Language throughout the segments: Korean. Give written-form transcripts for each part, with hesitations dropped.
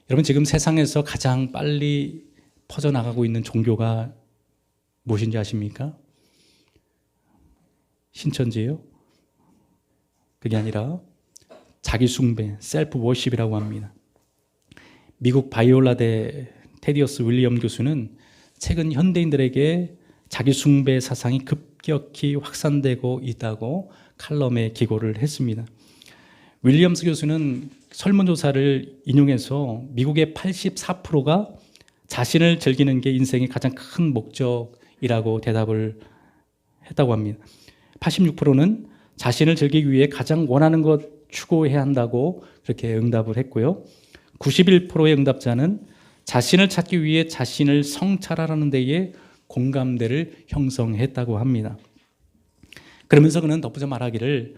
여러분, 지금 세상에서 가장 빨리 퍼져나가고 있는 종교가 무엇인지 아십니까? 신천지예요? 그게 아니라 자기 숭배, 셀프 워십이라고 합니다. 미국 바이올라대 테디어스 윌리엄 교수는 최근 현대인들에게 자기 숭배 사상이 급격히 확산되고 있다고 칼럼에 기고를 했습니다. 윌리엄스 교수는 설문조사를 인용해서 미국의 84%가 자신을 즐기는 게 인생의 가장 큰 목적이라고 대답을 했다고 합니다. 86%는 자신을 즐기기 위해 가장 원하는 것 추구해야 한다고 그렇게 응답을 했고요. 91%의 응답자는 자신을 찾기 위해 자신을 성찰하라는 데에 공감대를 형성했다고 합니다. 그러면서 그는 덧붙여 말하기를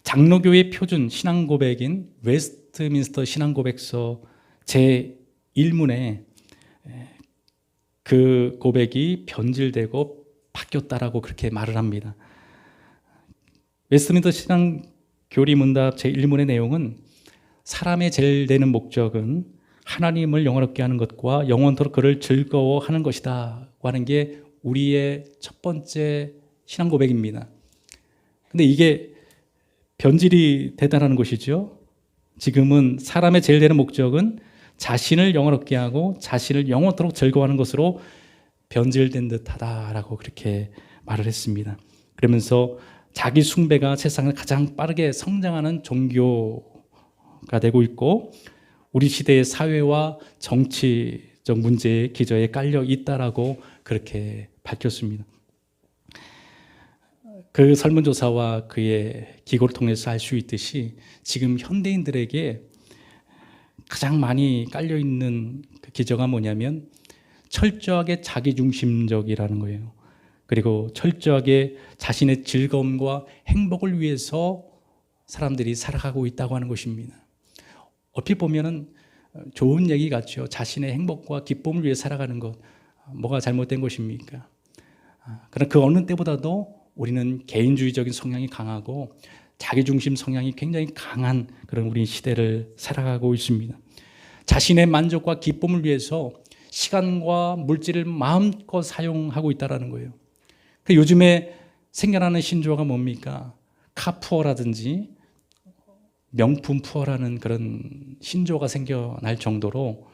장로교의 표준 신앙고백인 웨스트민스터 신앙고백서 제1문에 그 고백이 변질되고 바뀌었다라고 그렇게 말을 합니다. 웨스트민스터 신앙교리문답 제1문의 내용은 사람의 제일 되는 목적은 하나님을 영원롭게 하는 것과 영원토록 그를 즐거워하는 것이다 하는 게 우리의 첫 번째 신앙 고백입니다. 근데 이게 변질이 되다라는 것이죠. 지금은 사람의 제일 되는 목적은 자신을 영원롭게 하고 자신을 영원토록 즐거워하는 것으로 변질된 듯하다라고 그렇게 말을 했습니다. 그러면서 자기 숭배가 세상을 가장 빠르게 성장하는 종교가 되고 있고 우리 시대의 사회와 정치적 문제의 기저에 깔려 있다라고 그렇게 밝혔습니다. 그 설문조사와 그의 기고를 통해서 알 수 있듯이 지금 현대인들에게 가장 많이 깔려있는 그 기저가 뭐냐면 철저하게 자기중심적이라는 거예요. 그리고 철저하게 자신의 즐거움과 행복을 위해서 사람들이 살아가고 있다고 하는 것입니다. 얼핏 보면은 좋은 얘기 같죠. 자신의 행복과 기쁨을 위해 살아가는 것, 뭐가 잘못된 것입니까? 그러나 그 어느 때보다도 우리는 개인주의적인 성향이 강하고 자기중심 성향이 굉장히 강한 그런 우리 시대를 살아가고 있습니다. 자신의 만족과 기쁨을 위해서 시간과 물질을 마음껏 사용하고 있다는 거예요. 요즘에 생겨나는 신조어가 뭡니까? 카푸어라든지 명품 푸어라는 그런 신조어가 생겨날 정도로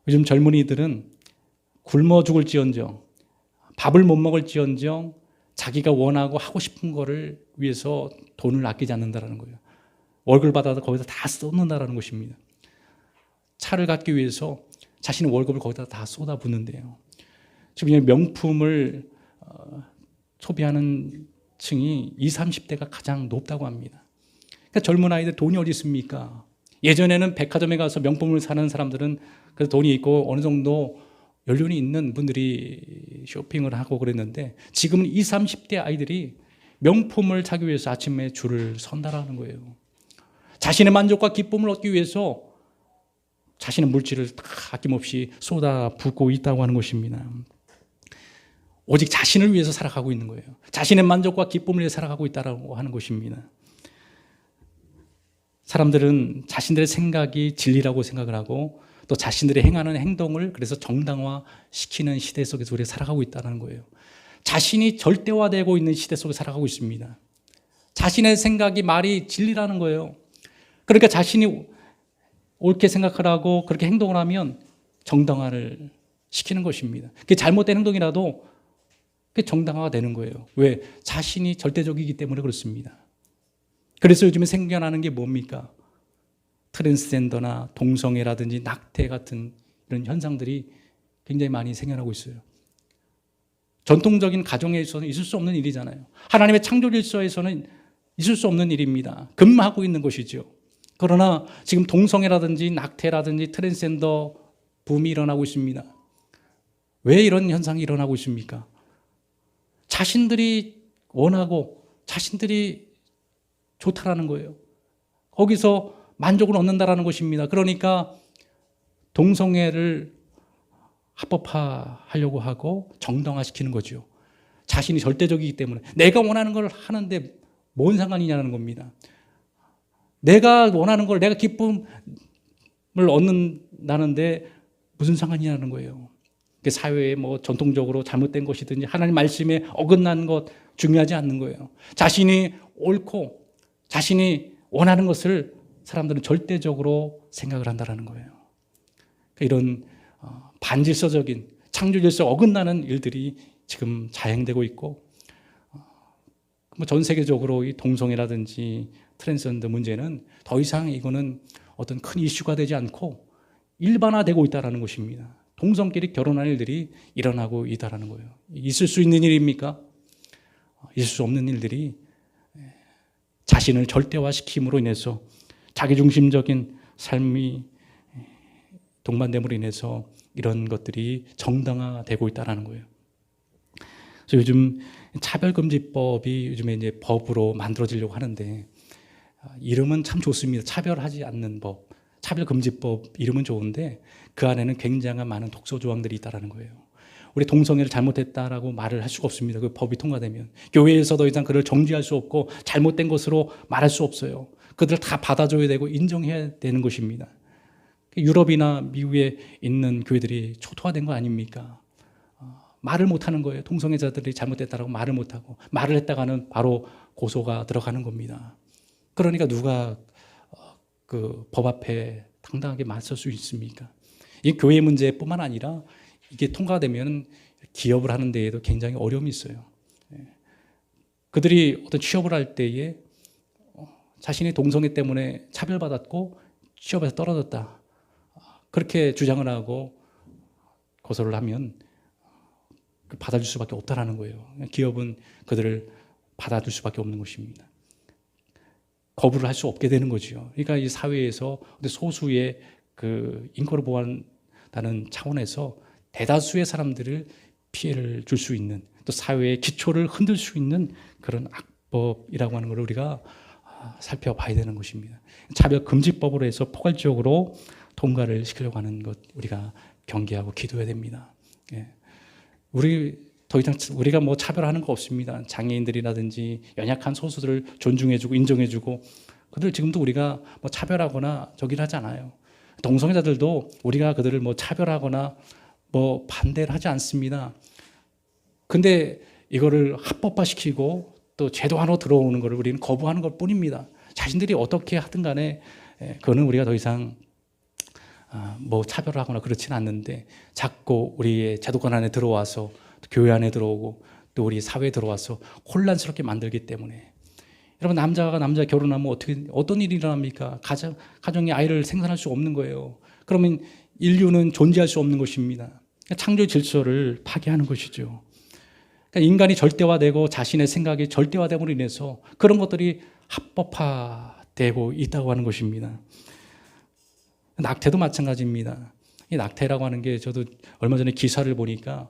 요즘 젊은이들은 굶어 죽을지언정 밥을 못 먹을지언정 자기가 원하고 하고 싶은 거를 위해서 돈을 아끼지 않는다는 거예요. 월급을 받아도 거기다 다 쏟는다는 것입니다. 차를 갖기 위해서 자신의 월급을 거기다 다 쏟아붓는데요. 지금 명품을 소비하는 층이 20, 30대가 가장 높다고 합니다. 그러니까 젊은 아이들 돈이 어디 있습니까? 예전에는 백화점에 가서 명품을 사는 사람들은 그래서 돈이 있고 어느 정도 연륜이 있는 분들이 쇼핑을 하고 그랬는데 지금은 20, 30대 아이들이 명품을 사기 위해서 아침에 줄을 선다라는 거예요. 자신의 만족과 기쁨을 얻기 위해서 자신의 물질을 다 아낌없이 쏟아붓고 있다고 하는 것입니다. 오직 자신을 위해서 살아가고 있는 거예요. 자신의 만족과 기쁨을 위해 살아가고 있다고 하는 것입니다. 사람들은 자신들의 생각이 진리라고 생각을 하고 또 자신들이 행하는 행동을 그래서 정당화시키는 시대 속에서 우리가 살아가고 있다는 거예요. 자신이 절대화되고 있는 시대 속에 살아가고 있습니다. 자신의 생각이 말이 진리라는 거예요. 그러니까 자신이 옳게 생각을 하고 그렇게 행동을 하면 정당화를 시키는 것입니다. 그게 잘못된 행동이라도 그게 정당화가 되는 거예요. 왜? 자신이 절대적이기 때문에 그렇습니다. 그래서 요즘에 생겨나는 게 뭡니까? 트랜스젠더나 동성애라든지 낙태 같은 이런 현상들이 굉장히 많이 생겨나고 있어요. 전통적인 가정에 있어서는 있을 수 없는 일이잖아요. 하나님의 창조 질서에서는 있을 수 없는 일입니다. 금하고 있는 것이죠. 그러나 지금 동성애라든지 낙태라든지 트랜스젠더 붐이 일어나고 있습니다. 왜 이런 현상이 일어나고 있습니까? 자신들이 원하고 자신들이 좋다라는 거예요. 거기서 만족을 얻는다라는 것입니다. 그러니까 동성애를 합법화하려고 하고 정당화시키는 거죠. 자신이 절대적이기 때문에 내가 원하는 걸 하는데 뭔 상관이냐는 겁니다. 내가 원하는 걸 내가 기쁨 얻는다는데 무슨 상관이냐는 거예요. 사회에 뭐 전통적으로 잘못된 것이든지 하나님 말씀에 어긋난 것 중요하지 않는 거예요. 자신이 옳고 자신이 원하는 것을 사람들은 절대적으로 생각을 한다는 거예요. 이런 반질서적인 창조 질서에 어긋나는 일들이 지금 자행되고 있고, 전 세계적으로 이 동성애라든지 트랜스젠더 문제는 더 이상 이거는 어떤 큰 이슈가 되지 않고 일반화되고 있다는 것입니다. 동성끼리 결혼한 일들이 일어나고 있다는 거예요. 있을 수 있는 일입니까? 있을 수 없는 일들이 자신을 절대화시킴으로 인해서 자기중심적인 삶이 동반됨으로 인해서 이런 것들이 정당화되고 있다는 거예요. 그래서 요즘 차별금지법이 요즘에 이제 법으로 만들어지려고 하는데, 이름은 참 좋습니다. 차별하지 않는 법, 차별금지법 이름은 좋은데 그 안에는 굉장한 많은 독소 조항들이 있다는 거예요. 우리 동성애를 잘못했다라고 말을 할 수가 없습니다. 그 법이 통과되면 교회에서 더 이상 그를 정지할 수 없고 잘못된 것으로 말할 수 없어요. 그들을 다 받아줘야 되고 인정해야 되는 것입니다. 유럽이나 미국에 있는 교회들이 초토화된 거 아닙니까? 말을 못하는 거예요. 동성애자들이 잘못됐다라고 말을 못하고, 말을 했다가는 바로 고소가 들어가는 겁니다. 그러니까 누가 그 법 앞에 당당하게 맞설 수 있습니까? 이 교회 문제뿐만 아니라 이게 통과되면 기업을 하는 데에도 굉장히 어려움이 있어요. 그들이 어떤 취업을 할 때에 자신이 동성애 때문에 차별받았고 취업에서 떨어졌다, 그렇게 주장을 하고 고소를 하면 받아줄 수밖에 없다는 거예요. 기업은 그들을 받아줄 수밖에 없는 것입니다. 거부를 할 수 없게 되는 거죠. 그러니까 이 사회에서 소수의 그 인권을 보호한다는 차원에서 대다수의 사람들을 피해를 줄 수 있는, 또 사회의 기초를 흔들 수 있는 그런 악법이라고 하는 걸 우리가 살펴봐야 되는 것입니다. 차별금지법으로 해서 포괄적으로 통과를 시키려고 하는 것 우리가 경계하고 기도해야 됩니다. 더 이상 우리가 뭐 차별하는 거 없습니다. 장애인들이라든지 연약한 소수들을 존중해주고 인정해주고, 그들 지금도 우리가 뭐 차별하거나 저기를 하지 않아요. 동성애자들도 우리가 그들을 뭐 차별하거나 뭐 반대를 하지 않습니다. 근데 이거를 합법화시키고 또 제도 안으로 들어오는 것을 우리는 거부하는 것 뿐입니다. 자신들이 어떻게 하든 간에 그거는 우리가 더 이상 뭐 차별을 하거나 그렇지는 않는데, 자꾸 우리의 제도권 안에 들어와서 교회 안에 들어오고 또 우리 사회에 들어와서 혼란스럽게 만들기 때문에, 여러분 남자가 남자 결혼하면 어떤 일이 일어납니까? 가정의 아이를 생산할 수 없는 거예요. 그러면 인류는 존재할 수 없는 것입니다. 창조 질서를 파괴하는 것이죠. 그러니까 인간이 절대화되고 자신의 생각이 절대화됨으로 인해서 그런 것들이 합법화되고 있다고 하는 것입니다. 낙태도 마찬가지입니다. 이 낙태라고 하는 게, 저도 얼마 전에 기사를 보니까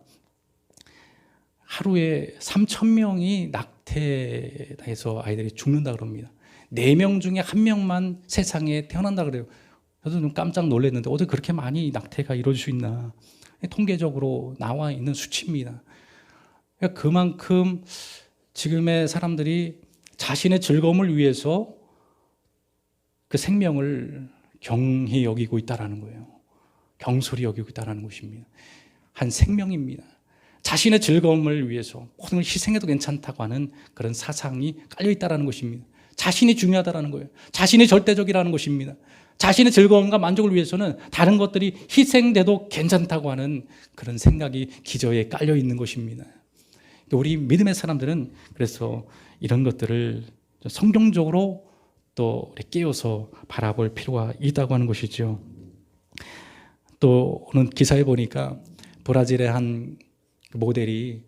하루에 3,000명이 낙태해서 아이들이 죽는다 그럽니다. 4명 중에 1명만 세상에 태어난다 그래요. 저도 좀 깜짝 놀랐는데 어떻게 그렇게 많이 낙태가 이루어질 수 있나. 통계적으로 나와 있는 수치입니다. 그러니까 그만큼 지금의 사람들이 자신의 즐거움을 위해서 그 생명을 경히 여기고 있다는 거예요. 경솔히 여기고 있다는 것입니다. 한 생명입니다. 자신의 즐거움을 위해서 모든 걸 희생해도 괜찮다고 하는 그런 사상이 깔려 있다는 것입니다. 자신이 중요하다는 거예요. 자신이 절대적이라는 것입니다. 자신의 즐거움과 만족을 위해서는 다른 것들이 희생돼도 괜찮다고 하는 그런 생각이 기저에 깔려 있는 것입니다. 우리 믿음의 사람들은 그래서 이런 것들을 성경적으로 또 깨어서 바라볼 필요가 있다고 하는 것이죠. 또 오늘 기사에 보니까 브라질의 한 모델이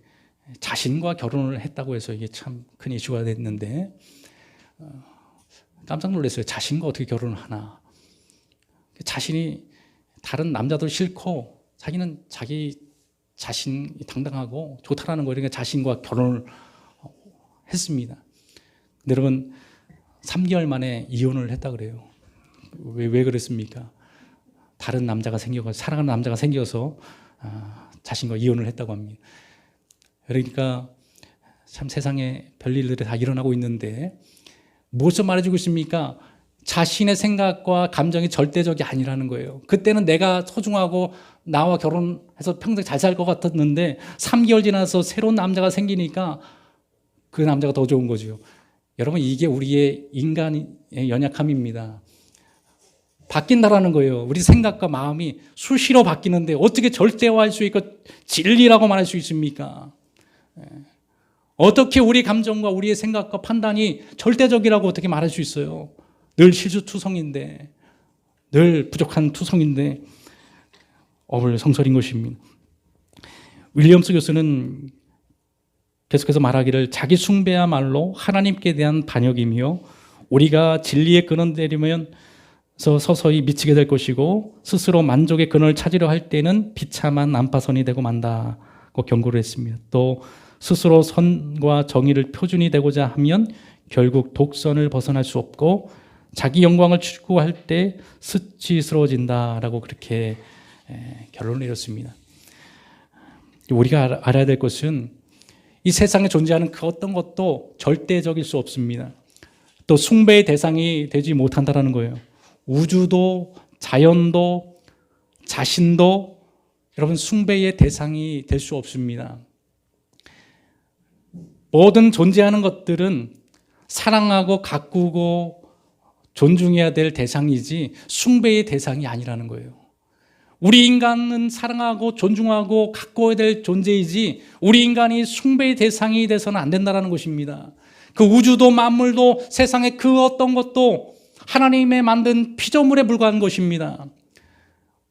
자신과 결혼을 했다고 해서 이게 참 큰 이슈가 됐는데, 깜짝 놀랐어요. 자신과 어떻게 결혼을 하나. 자신이 다른 남자들 싫고 자기는 자기 자신이 당당하고 좋다라는 거예요. 그러니까 자신과 결혼을 했습니다. 근데 여러분 3개월 만에 이혼을 했다 그래요. 왜 그랬습니까? 다른 남자가 생겨서, 사랑하는 남자가 생겨서 자신과 이혼을 했다고 합니다. 그러니까 참 세상에 별일들이 다 일어나고 있는데 무엇을 말해주고 있습니까? 자신의 생각과 감정이 절대적이 아니라는 거예요. 그때는 내가 소중하고 나와 결혼해서 평생 잘 살 것 같았는데 3개월 지나서 새로운 남자가 생기니까 그 남자가 더 좋은 거죠. 여러분, 이게 우리의 인간의 연약함입니다. 바뀐다라는 거예요. 우리 생각과 마음이 수시로 바뀌는데 어떻게 절대화할 수 있고 진리라고 말할 수 있습니까? 어떻게 우리 감정과 우리의 생각과 판단이 절대적이라고 어떻게 말할 수 있어요? 늘 실수투성인데, 늘 부족한 투성인데 어불성설인 것입니다. 윌리엄스 교수는 계속해서 말하기를 자기 숭배야말로 하나님께 대한 반역이며 우리가 진리의 근원 내리면서 서서히 미치게 될 것이고 스스로 만족의 근원을 찾으려 할 때는 비참한 난파선이 되고 만다고 경고를 했습니다. 또 스스로 선과 정의를 표준이 되고자 하면 결국 독선을 벗어날 수 없고 자기 영광을 추구할 때 수치스러워진다라고 그렇게 결론을 내렸습니다. 우리가 알아야 될 것은 이 세상에 존재하는 그 어떤 것도 절대적일 수 없습니다. 또 숭배의 대상이 되지 못한다는 거예요. 우주도 자연도 자신도 여러분 숭배의 대상이 될 수 없습니다. 모든 존재하는 것들은 사랑하고 가꾸고 존중해야 될 대상이지 숭배의 대상이 아니라는 거예요. 우리 인간은 사랑하고 존중하고 가꿔야 될 존재이지 우리 인간이 숭배의 대상이 돼서는 안 된다는 것입니다. 그 우주도 만물도 세상의 그 어떤 것도 하나님의 만든 피조물에 불과한 것입니다.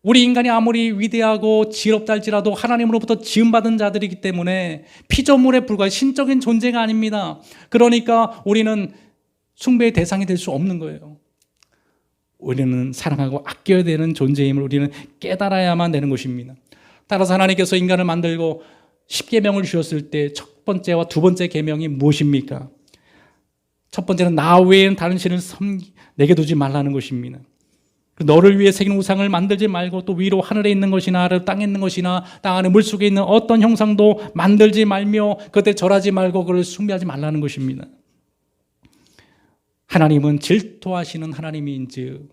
우리 인간이 아무리 위대하고 지혜롭다 할지라도 하나님으로부터 지음받은 자들이기 때문에 피조물에 불과한 신적인 존재가 아닙니다. 그러니까 우리는 숭배의 대상이 될 수 없는 거예요. 우리는 사랑하고 아껴야 되는 존재임을 우리는 깨달아야만 되는 것입니다. 따라서 하나님께서 인간을 만들고 10계명을 주셨을 때 첫 번째와 두 번째 계명이 무엇입니까? 첫 번째는 나 외에는 다른 신을 내게 두지 말라는 것입니다. 너를 위해 새긴 우상을 만들지 말고 또 위로 하늘에 있는 것이나 아래 땅에 있는 것이나 땅 안에 물속에 있는 어떤 형상도 만들지 말며 그때 절하지 말고 그를 숭배하지 말라는 것입니다. 하나님은 질투하시는 하나님인즉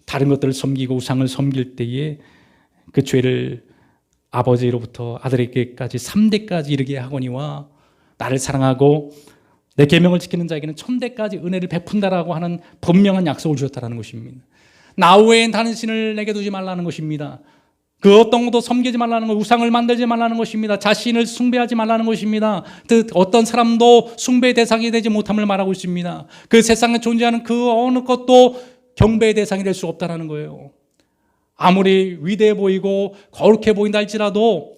다른 것들을 섬기고 우상을 섬길 때에 그 죄를 아버지로부터 아들에게까지 3대까지 이르게 하거니와 나를 사랑하고 내 계명을 지키는 자에게는 1000대까지 은혜를 베푼다라고 하는 분명한 약속을 주셨다는 것입니다. 나 외엔 다른 신을 내게 두지 말라는 것입니다. 그 어떤 것도 섬기지 말라는 것, 우상을 만들지 말라는 것입니다. 자신을 숭배하지 말라는 것입니다. 어떤 사람도 숭배의 대상이 되지 못함을 말하고 있습니다. 그 세상에 존재하는 그 어느 것도 경배의 대상이 될 수 없다는 거예요. 아무리 위대해 보이고 거룩해 보인다 할지라도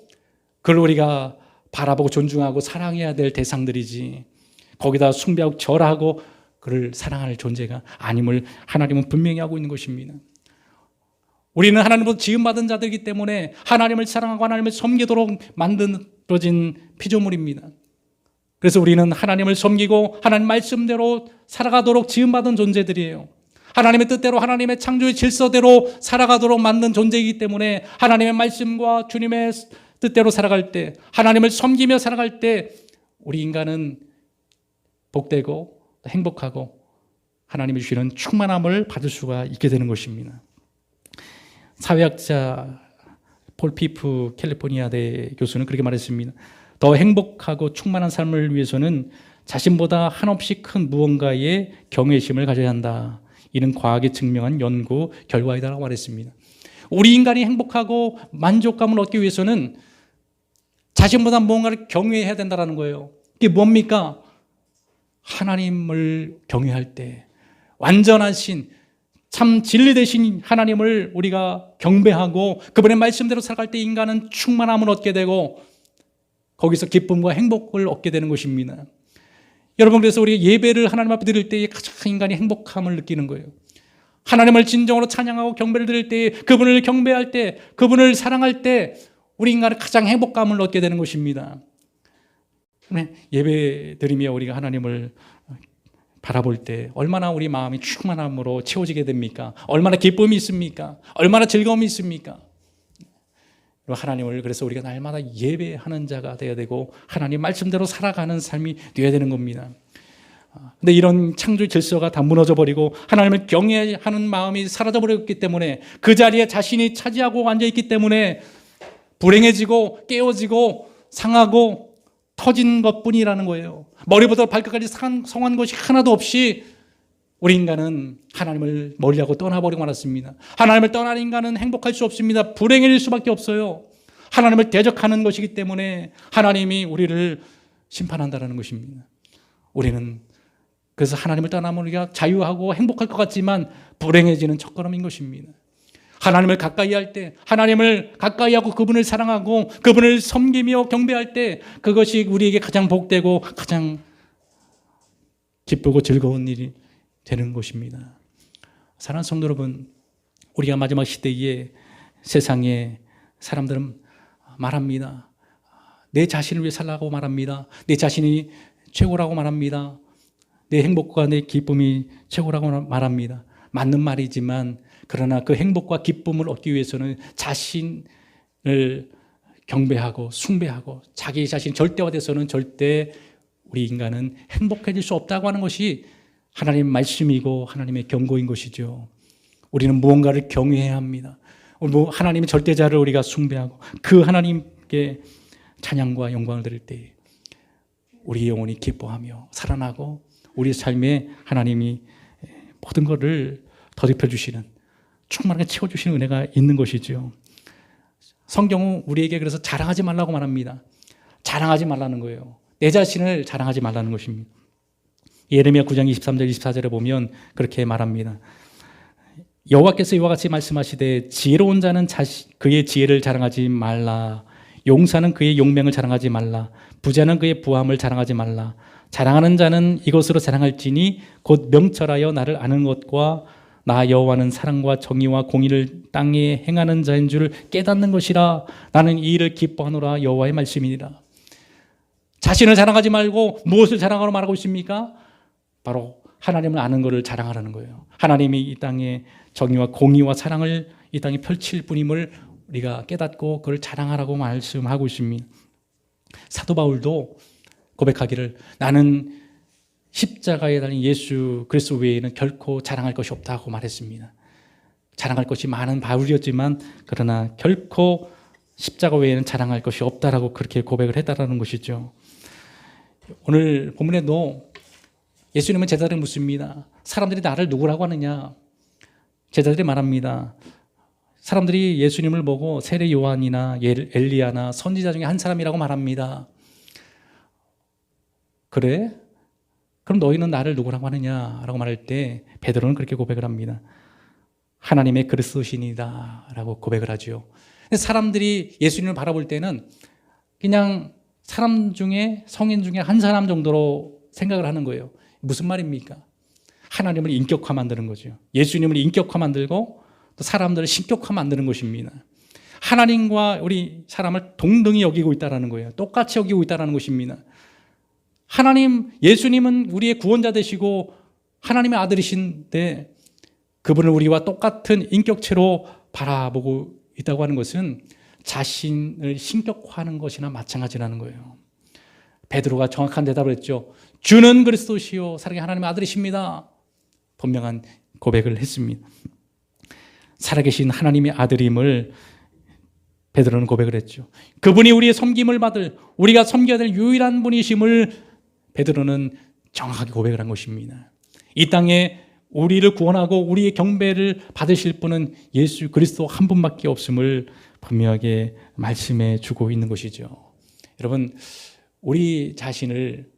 그걸 우리가 바라보고 존중하고 사랑해야 될 대상들이지 거기다 숭배하고 절하고 그를 사랑할 존재가 아님을 하나님은 분명히 하고 있는 것입니다. 우리는 하나님으로부터 지음받은 자들이기 때문에 하나님을 사랑하고 하나님을 섬기도록 만들어진 피조물입니다. 그래서 우리는 하나님을 섬기고 하나님 말씀대로 살아가도록 지음받은 존재들이에요. 하나님의 뜻대로 하나님의 창조의 질서대로 살아가도록 만든 존재이기 때문에 하나님의 말씀과 주님의 뜻대로 살아갈 때 하나님을 섬기며 살아갈 때 우리 인간은 복되고 행복하고 하나님이 주시는 충만함을 받을 수가 있게 되는 것입니다. 사회학자 폴 피프 캘리포니아대 교수는 그렇게 말했습니다. 더 행복하고 충만한 삶을 위해서는 자신보다 한없이 큰 무언가에 경외심을 가져야 한다. 이는 과학이 증명한 연구 결과이다라고 말했습니다. 우리 인간이 행복하고 만족감을 얻기 위해서는 자신보다 무언가를 경외해야 된다는 거예요. 이게 뭡니까? 하나님을 경외할 때 완전하신 참 진리 되신 하나님을 우리가 경배하고 그분의 말씀대로 살아갈 때 인간은 충만함을 얻게 되고 거기서 기쁨과 행복을 얻게 되는 것입니다. 여러분, 그래서 우리 예배를 하나님 앞에 드릴 때에 가장 인간이 행복함을 느끼는 거예요. 하나님을 진정으로 찬양하고 경배를 드릴 때 그분을 경배할 때 그분을 사랑할 때 우리 인간은 가장 행복감을 얻게 되는 것입니다. 예배 드리며 우리가 하나님을 바라볼 때 얼마나 우리 마음이 충만함으로 채워지게 됩니까? 얼마나 기쁨이 있습니까? 얼마나 즐거움이 있습니까? 하나님을 그래서 우리가 날마다 예배하는 자가 되어야 되고 하나님 말씀대로 살아가는 삶이 되어야 되는 겁니다. 근데 이런 창조 질서가 다 무너져 버리고 하나님을 경외하는 마음이 사라져 버렸기 때문에 그 자리에 자신이 차지하고 앉아 있기 때문에 불행해지고 깨어지고 상하고 터진 것뿐이라는 거예요. 머리부터 발끝까지 성한 것이 하나도 없이 우리 인간은 하나님을 멀리하고 떠나버리고 말았습니다. 하나님을 떠난 인간은 행복할 수 없습니다. 불행해질 수밖에 없어요. 하나님을 대적하는 것이기 때문에 하나님이 우리를 심판한다는 것입니다. 우리는 그래서 하나님을 떠나면 우리가 자유하고 행복할 것 같지만 불행해지는 첫걸음인 것입니다. 하나님을 가까이 할 때, 하나님을 가까이 하고 그분을 사랑하고 그분을 섬기며 경배할 때 그것이 우리에게 가장 복되고 가장 기쁘고 즐거운 일이 되는 것입니다. 사랑하는 성도 여러분, 우리가 마지막 시대에 세상에 사람들은 말합니다. 내 자신을 위해 살라고 말합니다. 내 자신이 최고라고 말합니다. 내 행복과 내 기쁨이 최고라고 말합니다. 맞는 말이지만 그러나 그 행복과 기쁨을 얻기 위해서는 자신을 경배하고 숭배하고 자기 자신이 절대화돼서는 절대 우리 인간은 행복해질 수 없다고 하는 것이 하나님의 말씀이고 하나님의 경고인 것이죠. 우리는 무언가를 경외해야 합니다. 하나님의 절대자를 우리가 숭배하고 그 하나님께 찬양과 영광을 드릴 때 우리 영혼이 기뻐하며 살아나고 우리 삶에 하나님이 모든 것을 더럽혀 주시는 충만하게 채워주시는 은혜가 있는 것이죠. 성경은 우리에게 그래서 자랑하지 말라고 말합니다. 자랑하지 말라는 거예요. 내 자신을 자랑하지 말라는 것입니다. 예레미야 9장 23절 24절에 보면 그렇게 말합니다. 여호와께서 이와 같이 말씀하시되 지혜로운 자는 그의 지혜를 자랑하지 말라. 용사는 그의 용맹을 자랑하지 말라. 부자는 그의 부함을 자랑하지 말라. 자랑하는 자는 이것으로 자랑할지니 곧 명철하여 나를 아는 것과 나 여호와는 사랑과 정의와 공의를 땅에 행하는 자인 줄 깨닫는 것이라. 나는 이 일을 기뻐하노라. 여호와의 말씀이니라. 자신을 자랑하지 말고 무엇을 자랑하러 말하고 있습니까? 바로 하나님을 아는 것을 자랑하라는 거예요. 하나님이 이 땅에 정의와 공의와 사랑을 이 땅에 펼칠 뿐임을 우리가 깨닫고 그걸 자랑하라고 말씀하고 있습니다. 사도 바울도 고백하기를 나는 십자가에 달린 예수 그리스도 외에는 결코 자랑할 것이 없다고 말했습니다. 자랑할 것이 많은 바울이었지만 그러나 결코 십자가 외에는 자랑할 것이 없다라고 그렇게 고백을 했다라는 것이죠. 오늘 본문에도 예수님은 제자들을 묻습니다. 사람들이 나를 누구라고 하느냐? 제자들이 말합니다. 사람들이 예수님을 보고 세례 요한이나 엘리야나 선지자 중에 한 사람이라고 말합니다. 그래? 그럼 너희는 나를 누구라고 하느냐? 라고 말할 때 베드로는 그렇게 고백을 합니다. 하나님의 그리스도시니이다 라고 고백을 하죠. 사람들이 예수님을 바라볼 때는 그냥 사람 중에 성인 중에 한 사람 정도로 생각을 하는 거예요. 무슨 말입니까? 하나님을 인격화 만드는 거죠. 예수님을 인격화 만들고 또 사람들을 신격화 만드는 것입니다. 하나님과 우리 사람을 동등히 여기고 있다는 거예요. 똑같이 여기고 있다는 것입니다. 하나님, 예수님은 우리의 구원자 되시고 하나님의 아들이신데 그분을 우리와 똑같은 인격체로 바라보고 있다고 하는 것은 자신을 신격화하는 것이나 마찬가지라는 거예요. 베드로가 정확한 대답을 했죠. 주는 그리스도시요 살아계신 하나님의 아들이십니다. 분명한 고백을 했습니다. 살아계신 하나님의 아들임을 베드로는 고백을 했죠. 그분이 우리의 섬김을 받을, 우리가 섬겨야 될 유일한 분이심을 베드로는 정확하게 고백을 한 것입니다. 이 땅에 우리를 구원하고 우리의 경배를 받으실 분은 예수 그리스도 한 분밖에 없음을 분명하게 말씀해 주고 있는 것이죠. 여러분, 우리 자신을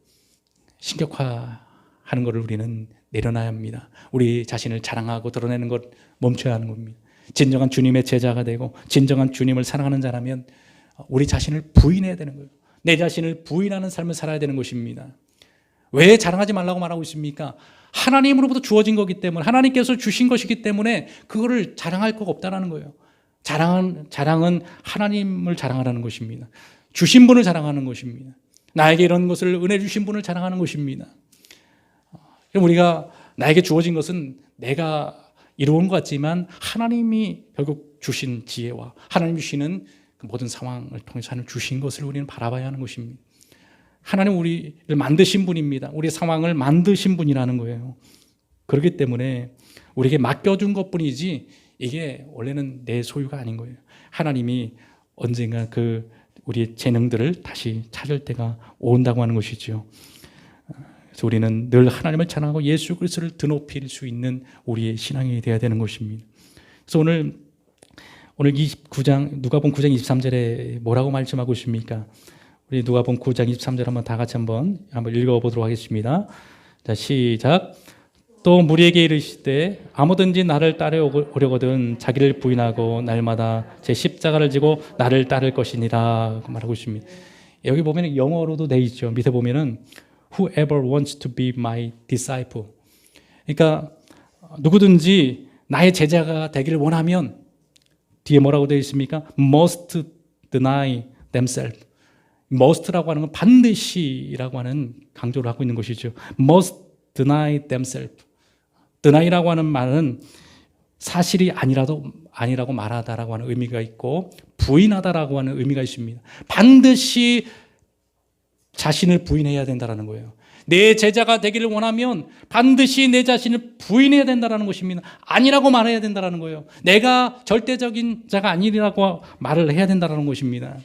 신격화하는 것을 우리는 내려놔야 합니다. 우리 자신을 자랑하고 드러내는 것 멈춰야 하는 겁니다. 진정한 주님의 제자가 되고 진정한 주님을 사랑하는 자라면 우리 자신을 부인해야 되는 거예요. 내 자신을 부인하는 삶을 살아야 되는 것입니다. 왜 자랑하지 말라고 말하고 있습니까? 하나님으로부터 주어진 거기 때문에, 하나님께서 주신 것이기 때문에 그거를 자랑할 거가 없다는 거예요. 자랑은 하나님을 자랑하라는 것입니다. 주신 분을 자랑하는 것입니다. 나에게 이런 것을 은혜 주신 분을 자랑하는 것입니다. 그럼 우리가 나에게 주어진 것은 내가 이루은 것 같지만 하나님이 결국 주신 지혜와 하나님 주시는 그 모든 상황을 통해서 하나님 주신 것을 우리는 바라봐야 하는 것입니다. 하나님 우리를 만드신 분입니다. 우리 상황을 만드신 분이라는 거예요. 그렇기 때문에 우리에게 맡겨준 것뿐이지 이게 원래는 내 소유가 아닌 거예요. 하나님이 언젠가 그 우리의 재능들을 다시 찾을 때가 온다고 하는 것이죠. 그래서 우리는 늘 하나님을 찬양하고 예수 그리스도를 드높일 수 있는 우리의 신앙이 되어야 되는 것입니다. 그래서 오늘 29장 누가복음 9장 23절에 뭐라고 말씀하고 있습니까? 우리 누가복음 9장 23절 한번 다 같이 한번 읽어보도록 하겠습니다. 자, 시작. 또 무리에게 이르시되 아무든지 나를 따르려거든 자기를 부인하고 날마다 제 십자가를 지고 나를 따를 것이니라 말하고 있습니다. 여기 보면 영어로도 돼 있죠. 밑에 보면은 Whoever wants to be my disciple. 그러니까 누구든지 나의 제자가 되기를 원하면 뒤에 뭐라고 되어 있습니까? Must deny themselves. Must라고 하는 건 반드시라고 하는 강조를 하고 있는 것이죠. Must deny themselves. deni라고 하는 말은 사실이 아니라고 말하다라고 하는 의미가 있고 부인하다라고 하는 의미가 있습니다. 반드시 자신을 부인해야 된다는 거예요. 내 제자가 되기를 원하면 반드시 내 자신을 부인해야 된다는 것입니다. 아니라고 말해야 된다는 거예요. 내가 절대적인 자가 아니라고 말을 해야 된다는 것입니다.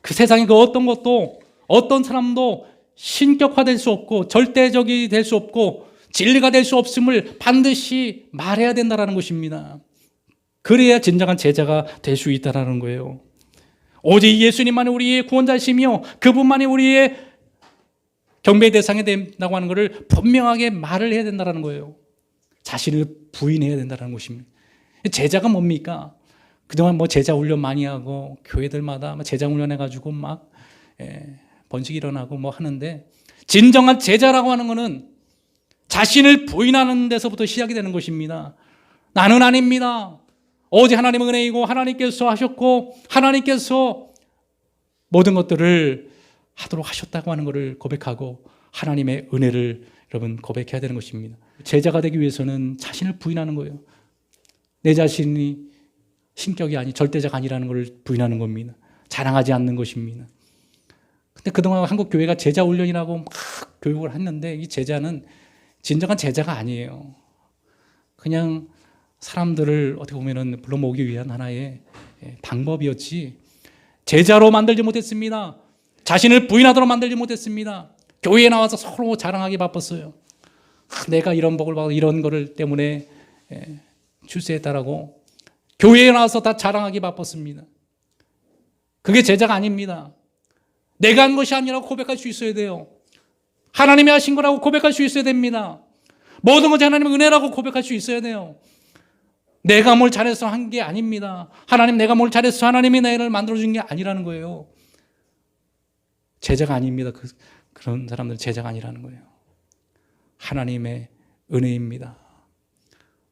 그 세상에 그 어떤 것도 어떤 사람도 신격화될 수 없고 절대적이 될 수 없고 진리가 될 수 없음을 반드시 말해야 된다는 것입니다. 그래야 진정한 제자가 될 수 있다는 거예요. 오직 예수님만이 우리의 구원자이시며 그분만이 우리의 경배의 대상이 된다고 하는 것을 분명하게 말을 해야 된다는 거예요. 자신을 부인해야 된다는 것입니다. 제자가 뭡니까? 그동안 제자 훈련 많이 하고 교회들마다 제자 훈련해가지고 막 번식 일어나고 하는데 진정한 제자라고 하는 것은 자신을 부인하는 데서부터 시작이 되는 것입니다. 나는 아닙니다. 오직 하나님의 은혜이고 하나님께서 하셨고 하나님께서 모든 것들을 하도록 하셨다고 하는 것을 고백하고 하나님의 은혜를 여러분 고백해야 되는 것입니다. 제자가 되기 위해서는 자신을 부인하는 거예요. 내 자신이 신격이 절대자가 아니라는 것을 부인하는 겁니다. 자랑하지 않는 것입니다. 근데 그동안 한국 교회가 제자 훈련이라고 막 교육을 했는데 이 제자는 진정한 제자가 아니에요. 그냥 사람들을 어떻게 보면은 불러모으기 위한 하나의 방법이었지 제자로 만들지 못했습니다. 자신을 부인하도록 만들지 못했습니다. 교회에 나와서 서로 자랑하기 바빴어요. 내가 이런 복을 받고 이런 거를 때문에 출세했다라고 교회에 나와서 다 자랑하기 바빴습니다. 그게 제자가 아닙니다. 내가 한 것이 아니라고 고백할 수 있어야 돼요. 하나님이 하신 거라고 고백할 수 있어야 됩니다. 모든 것이 하나님의 은혜라고 고백할 수 있어야 돼요. 내가 뭘 잘해서 한 게 아닙니다. 하나님 내가 뭘 잘해서 하나님이 나를 만들어준 게 아니라는 거예요. 제자가 아닙니다. 그런 사람들은 제자가 아니라는 거예요. 하나님의 은혜입니다.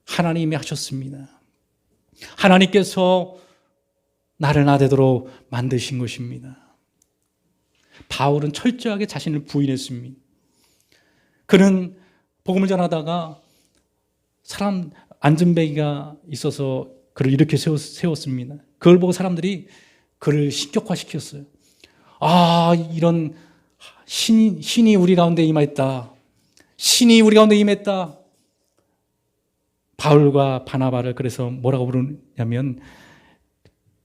하나님이 하셨습니다. 하나님께서 나를 나되도록 만드신 것입니다. 바울은 철저하게 자신을 부인했습니다. 그는 복음을 전하다가 사람 안전뱅이가 있어서 그를 이렇게 세웠습니다. 그걸 보고 사람들이 그를 신격화시켰어요. 이런 신이 우리 가운데 임했다. 신이 우리 가운데 임했다. 바울과 바나바를 그래서 뭐라고 부르냐면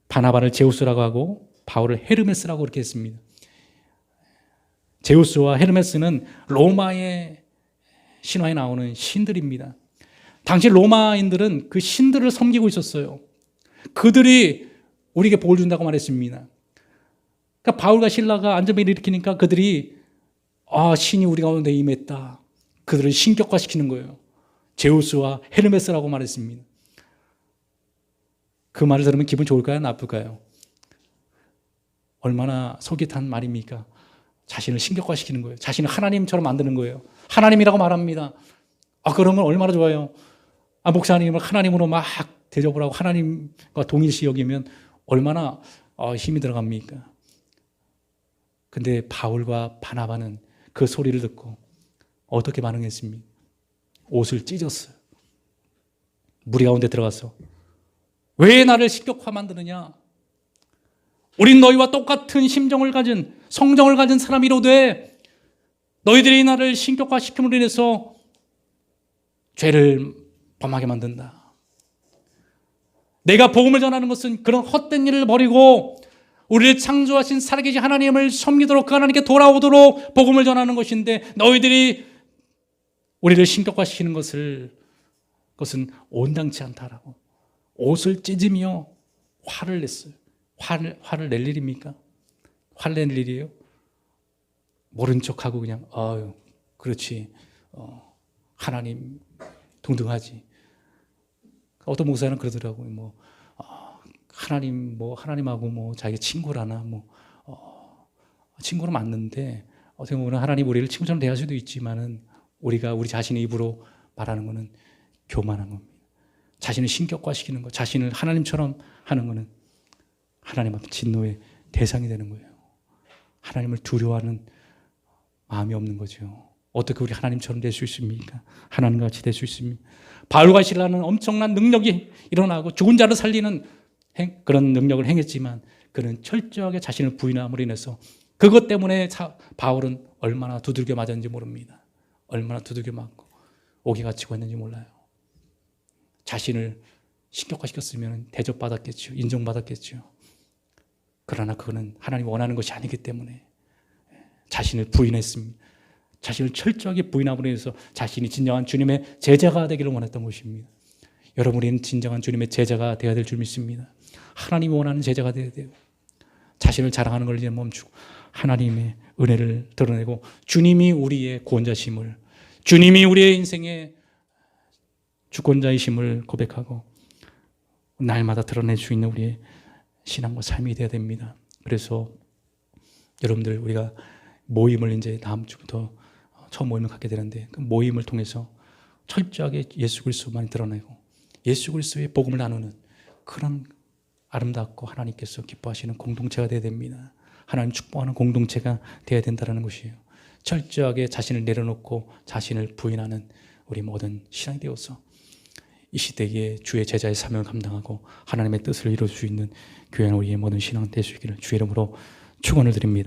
바나바를 제우스라고 하고 바울을 헤르메스라고 그렇게 했습니다. 제우스와 헤르메스는 로마의 신화에 나오는 신들입니다. 당시 로마인들은 그 신들을 섬기고 있었어요. 그들이 우리에게 복을 준다고 말했습니다. 그러니까 바울과 실라가 안전뱅이를 일으키니까 그들이 신이 우리 가운데 임했다. 그들을 신격화시키는 거예요. 제우스와 헤르메스라고 말했습니다. 그 말을 들으면 기분 좋을까요? 나쁠까요? 얼마나 솔깃한 말입니까? 자신을 신격화시키는 거예요. 자신을 하나님처럼 만드는 거예요. 하나님이라고 말합니다. 그러면 얼마나 좋아요. 목사님을 하나님으로 막 대접을 하고 하나님과 동일시 여기면 얼마나 힘이 들어갑니까? 근데 바울과 바나바는 그 소리를 듣고 어떻게 반응했습니까? 옷을 찢었어요. 무리 가운데 들어가서 왜 나를 신격화 만드느냐? 우린 너희와 똑같은 심정을 가진, 성정을 가진 사람이로되 너희들이 나를 신격화시킴으로 인해서 죄를 범하게 만든다. 내가 복음을 전하는 것은 그런 헛된 일을 버리고 우리를 창조하신 살아계신 하나님을 섬기도록 그 하나님께 돌아오도록 복음을 전하는 것인데, 너희들이 우리를 신격화시키는 그것은 온당치 않다라고 옷을 찢으며 화를 냈어요. 화를 낼 일입니까? 화를 낼 일이에요? 모른 척하고 그냥 그렇지, 하나님 동등하지. 어떤 목사는 그러더라고요. 하나님하고 자기가 친구라나 친구로 맞는데, 어떻게 보면 하나님 우리를 친구처럼 대할 수도 있지만은 우리가 우리 자신의 입으로 말하는 것은 교만한 겁니다. 자신을 신격화시키는 것, 자신을 하나님처럼 하는 것은 하나님 앞에 진노의 대상이 되는 거예요. 하나님을 두려워하는 마음이 없는 거죠. 어떻게 우리 하나님처럼 될 수 있습니까? 하나님과 같이 될 수 있습니까? 바울과 실라는 엄청난 능력이 일어나고 죽은 자를 살리는 그런 능력을 행했지만 그는 철저하게 자신을 부인함으로 인해서 그것 때문에 바울은 얼마나 두들겨 맞았는지 모릅니다. 얼마나 두들겨 맞고 오기가 치고 했는지 몰라요. 자신을 신격화시켰으면 대접받았겠죠. 인정받았겠죠. 그러나 그거는 하나님이 원하는 것이 아니기 때문에 자신을 부인했습니다. 자신을 철저하게 부인함으로 인해서 자신이 진정한 주님의 제자가 되기를 원했던 것입니다. 여러분, 우리는 진정한 주님의 제자가 되어야 될 줄 믿습니다. 하나님이 원하는 제자가 되어야 돼요. 자신을 자랑하는 걸 이제 멈추고 하나님의 은혜를 드러내고 주님이 우리의 구원자심을, 주님이 우리의 인생의 주권자이심을 고백하고 날마다 드러낼 수 있는 우리의 신앙과 삶이 되어야 됩니다. 그래서 여러분들, 우리가 모임을 이제 다음 주부터 처음 모임을 갖게 되는데, 그 모임을 통해서 철저하게 예수 그리스도만 드러내고 예수 그리스도의 복음을 나누는 그런 아름답고 하나님께서 기뻐하시는 공동체가 되어야 됩니다. 하나님 축복하는 공동체가 되어야 된다는 것이에요. 철저하게 자신을 내려놓고 자신을 부인하는 우리 모든 신앙이 되어서 이 시대에 주의 제자의 사명을 감당하고 하나님의 뜻을 이룰 수 있는 교회는 우리의 모든 신앙 될 수 있기를 주의 이름으로 축원을 드립니다.